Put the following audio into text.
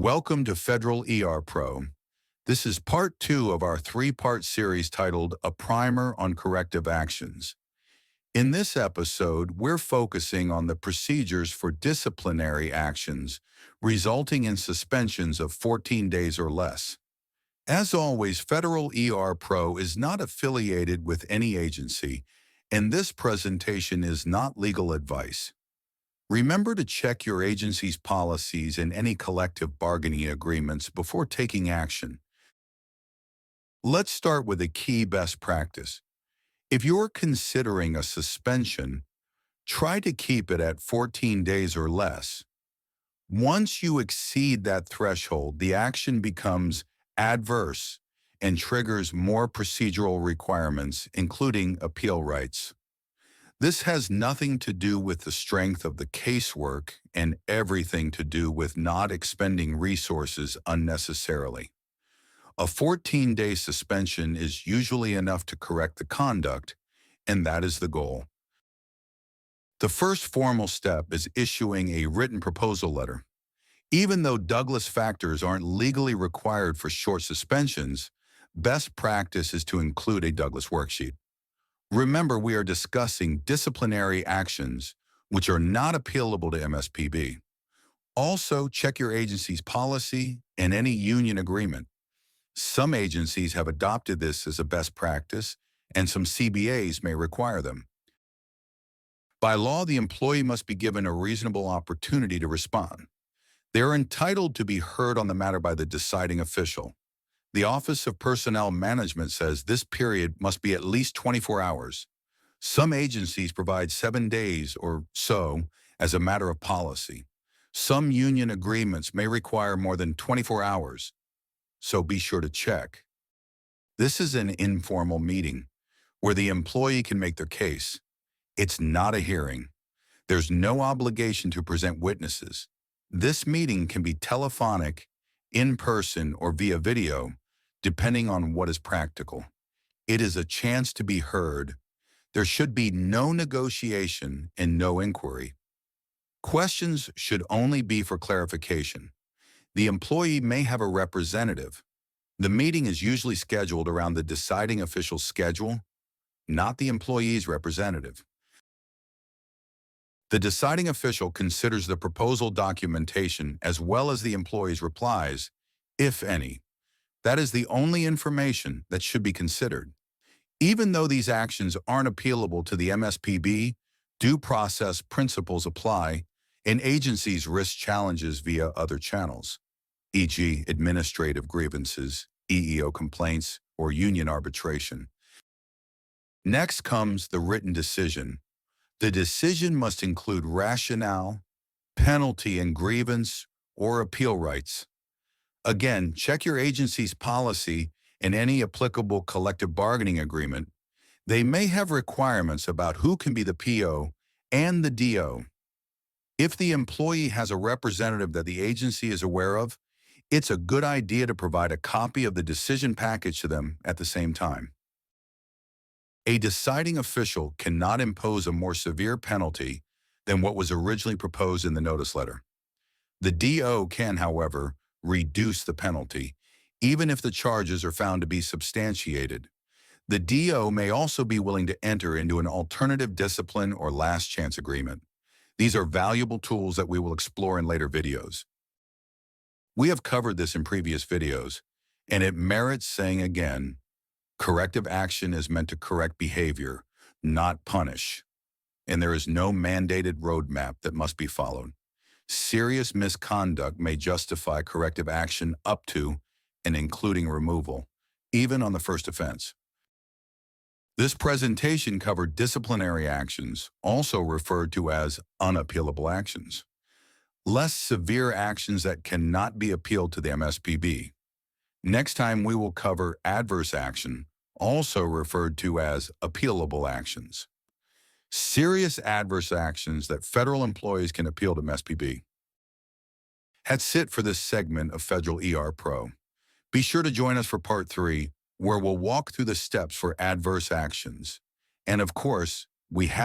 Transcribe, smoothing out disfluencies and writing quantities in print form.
Welcome to Federal Pro. This is part 2 of our 3-part series titled A Primer on Corrective Actions. In this episode, we're focusing on the procedures for disciplinary actions resulting in suspensions of 14 days or less. As always, Federal Pro is not affiliated with any agency, and this presentation is not legal advice. Remember to check your agency's policies and any collective bargaining agreements before taking action. Let's start with a key best practice. If you're considering a suspension, try to keep it at 14 days or less. Once you exceed that threshold, the action becomes adverse and triggers more procedural requirements, including appeal rights. This has nothing to do with the strength of the casework and everything to do with not expending resources unnecessarily. A 14-day suspension is usually enough to correct the conduct, and that is the goal. The first formal step is issuing a written proposal letter. Even though Douglas factors aren't legally required for short suspensions, best practice is to include a Douglas worksheet. Remember, we are discussing disciplinary actions which are not appealable to MSPB. Also, check your agency's policy and any union agreement. Some agencies have adopted this as a best practice, and some CBAs may require them. By law, the employee must be given a reasonable opportunity to respond. They are entitled to be heard on the matter by the deciding official. The Office of Personnel Management says this period must be at least 24 hours. Some agencies provide 7 days or so as a matter of policy. Some union agreements may require more than 24 hours, so be sure to check. This is an informal meeting where the employee can make their case. It's not a hearing. There's no obligation to present witnesses. This meeting can be telephonic, in person, or via video, depending on what is practical. It is a chance to be heard. There should be no negotiation and no inquiry. Questions should only be for clarification. The employee may have a representative. The meeting is usually scheduled around the deciding official's schedule, not the employee's representative. The deciding official considers the proposal documentation as well as the employee's replies, if any. That is the only information that should be considered. Even though these actions aren't appealable to the MSPB, due process principles apply, and agencies risk challenges via other channels, e.g. administrative grievances, EEO complaints, or union arbitration. Next comes the written decision. The decision must include rationale, penalty and grievance, or appeal rights. Again, check your agency's policy and any applicable collective bargaining agreement. They may have requirements about who can be the PO and the DO. If the employee has a representative that the agency is aware of, it's a good idea to provide a copy of the decision package to them at the same time. A deciding official cannot impose a more severe penalty than what was originally proposed in the notice letter. The DO can, however, reduce the penalty, even if the charges are found to be substantiated. The DO may also be willing to enter into an alternative discipline or last chance agreement. These are valuable tools that we will explore in later videos. We have covered this in previous videos, and it merits saying again, corrective action is meant to correct behavior, not punish, and there is no mandated roadmap that must be followed. Serious misconduct may justify corrective action up to and including removal, even on the first offense. This presentation covered disciplinary actions, also referred to as unappealable actions. Less severe actions that cannot be appealed to the MSPB. Next time we will cover adverse action, also referred to as appealable actions. Serious adverse actions that federal employees can appeal to MSPB. That's it for this segment of Federal Pro. Be sure to join us for part 3, where we'll walk through the steps for adverse actions. And of course, we have